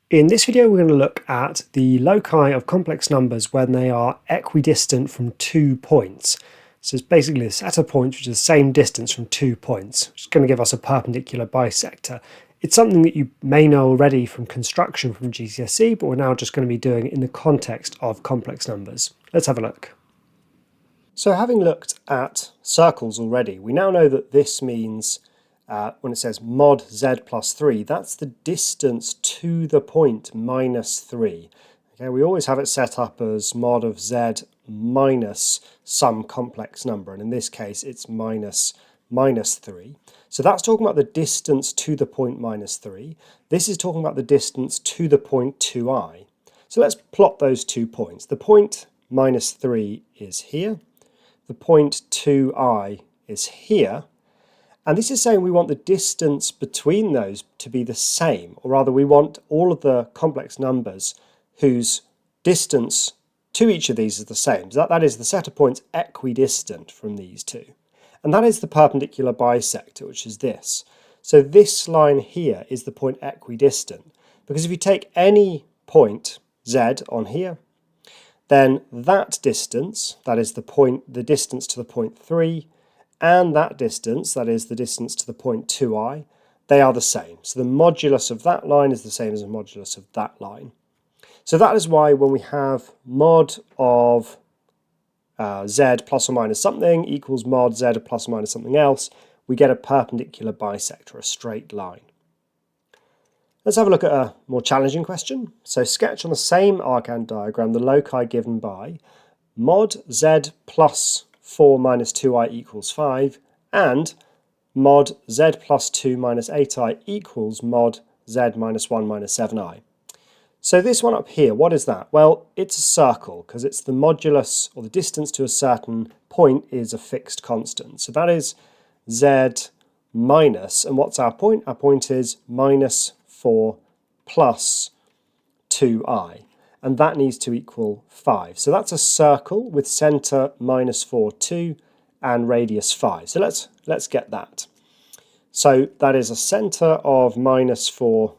In this video, we're going to look at the loci of complex numbers when they are equidistant from 2 points. So it's basically a set of points which is the same distance from 2 points, which is going to give us a perpendicular bisector. It's something that you may know already from construction from GCSE, but we're now just going to be doing it in the context of complex numbers. Let's have a look. So having looked at circles already, we now know that this means when it says mod z plus 3, that's the distance to the point minus 3. Okay, we always have it set up as mod of z minus some complex number, and in this case it's minus 3. So that's talking about the distance to the point minus 3. This is talking about the distance to the point 2i. So let's plot those 2 points. The point minus 3 is here. The point 2i is here. And this is saying we want the distance between those to be the same, or rather we want all of the complex numbers whose distance to each of these is the same. So that is the set of points equidistant from these two. And that is the perpendicular bisector, which is this. So this line here is the point equidistant, because if you take any point z on here, then that distance, that is the distance to the point 3, and that distance, that is the distance to the point 2i, they are the same. So the modulus of that line is the same as the modulus of that line. So that is why when we have mod of z plus or minus something equals mod z plus or minus something else, we get a perpendicular bisector, a straight line. Let's have a look at a more challenging question. So sketch on the same arcand diagram the loci given by mod z plus 4 minus 2i equals 5 and mod z plus 2 minus 8i equals mod z minus 1 minus 7i. So this one up here, what is that? Well, it's a circle because it's the modulus, or the distance to a certain point is a fixed constant. So that is z minus, and what's our point? Our point is minus 4 plus 2i. And that needs to equal 5. So that's a circle with centre minus 4, 2 and radius 5. So let's get that. So that is a centre of minus 4,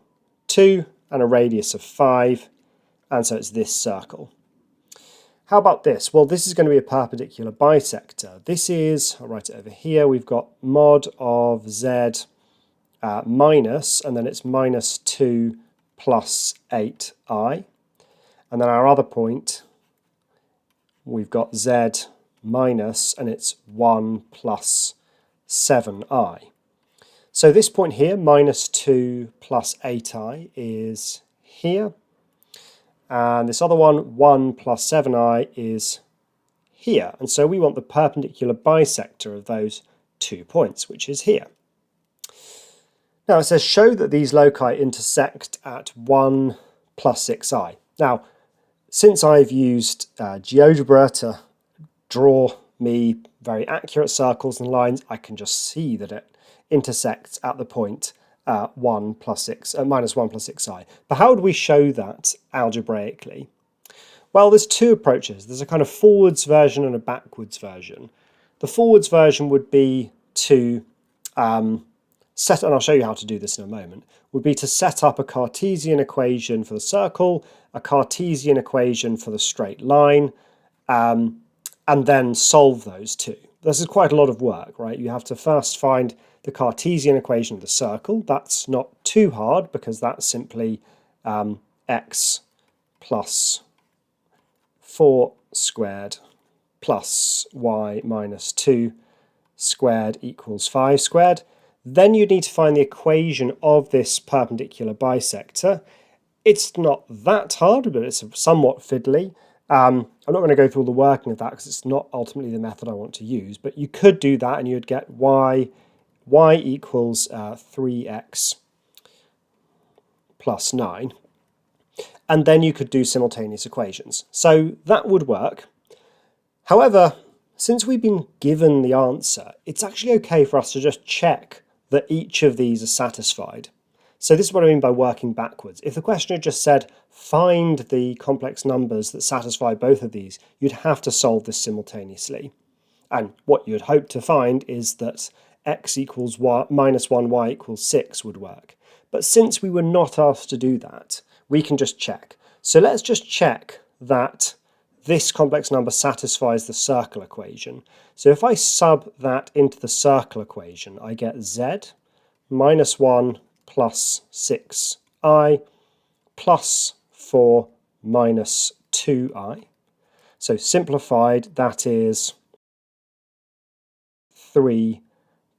2 and a radius of 5, and so it's this circle. How about this? Well, this is going to be a perpendicular bisector. This is, I'll write it over here, we've got mod of z minus, and then it's minus 2 plus 8i. And then our other point, we've got z minus, and it's 1 plus 7i. So this point here, minus 2 plus 8i, is here. And this other one, 1 plus 7i, is here. And so we want the perpendicular bisector of those 2 points, which is here. Now it says, show that these loci intersect at 1 plus 6i. Now, since I've used GeoGebra to draw me very accurate circles and lines, I can just see that it intersects at the point minus 1 plus 6i. But how would we show that algebraically? Well, there's two approaches. There's a kind of forwards version and a backwards version. The forwards version would be to and I'll show you how to do this in a moment, would be to set up a Cartesian equation for the circle, a Cartesian equation for the straight line, and then solve those two. This is quite a lot of work, right? You have to first find the Cartesian equation of the circle. That's not too hard because that's simply x plus 4 squared plus y minus 2 squared equals 5 squared. Then you need to find the equation of this perpendicular bisector. It's not that hard, but it's somewhat fiddly. I'm not going to go through all the working of that because it's not ultimately the method I want to use, but you could do that and you'd get y equals 3x plus 9. And then you could do simultaneous equations. So that would work. However, since we've been given the answer, it's actually okay for us to just check that each of these are satisfied. So this is what I mean by working backwards. If the question had just said, find the complex numbers that satisfy both of these, you'd have to solve this simultaneously. And what you'd hope to find is that x equals y, minus 1, y equals 6 would work. But since we were not asked to do that, we can just check. So let's just check that this complex number satisfies the circle equation. So if I sub that into the circle equation, I get z minus 1 plus 6i plus 4 minus 2i. So simplified, that is 3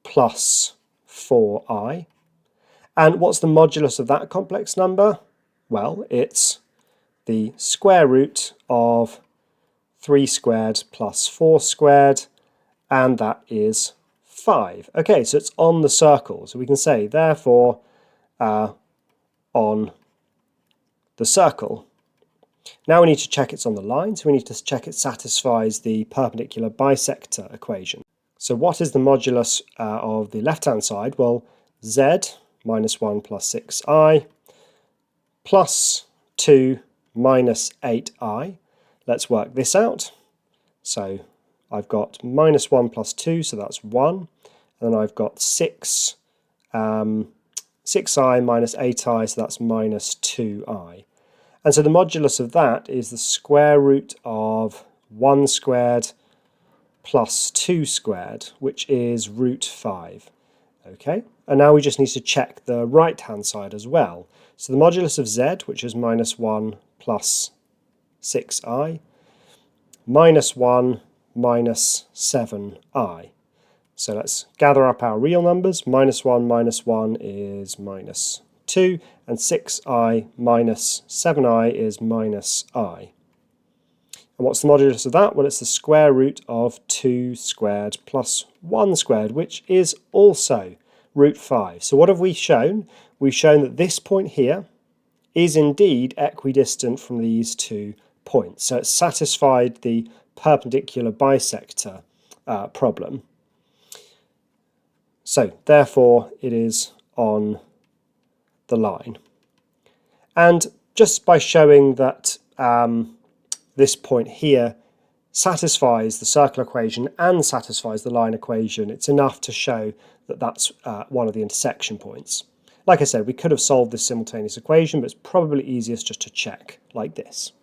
plus 4i. And what's the modulus of that complex number? Well, it's the square root of 3 squared plus 4 squared, and that is 5. Okay, so it's on the circle. So we can say, therefore, on the circle. Now we need to check it's on the line, so we need to check it satisfies the perpendicular bisector equation. So what is the modulus of the left-hand side? Well, z minus 1 plus 6i plus 2 minus 8i. Let's work this out. So I've got minus 1 plus 2, so that's 1. And then I've got 6i minus 8i, so that's minus 2i. And so the modulus of that is the square root of 1 squared plus 2 squared, which is root 5. Okay, and now we just need to check the right-hand side as well. So the modulus of z, which is minus 1 plus 6i, minus 1 minus 7i. So let's gather up our real numbers. Minus 1 is minus 2, and 6i minus 7i is minus I. And what's the modulus of that? Well, it's the square root of 2 squared plus 1 squared, which is also root 5. So what have we shown? We've shown that this point here is indeed equidistant from these 2 points. So it's satisfied the perpendicular bisector problem. So therefore it is on the line. And just by showing that this point here satisfies the circle equation and satisfies the line equation, it's enough to show that that's one of the intersection points. Like I said, we could have solved this simultaneous equation, but it's probably easiest just to check like this.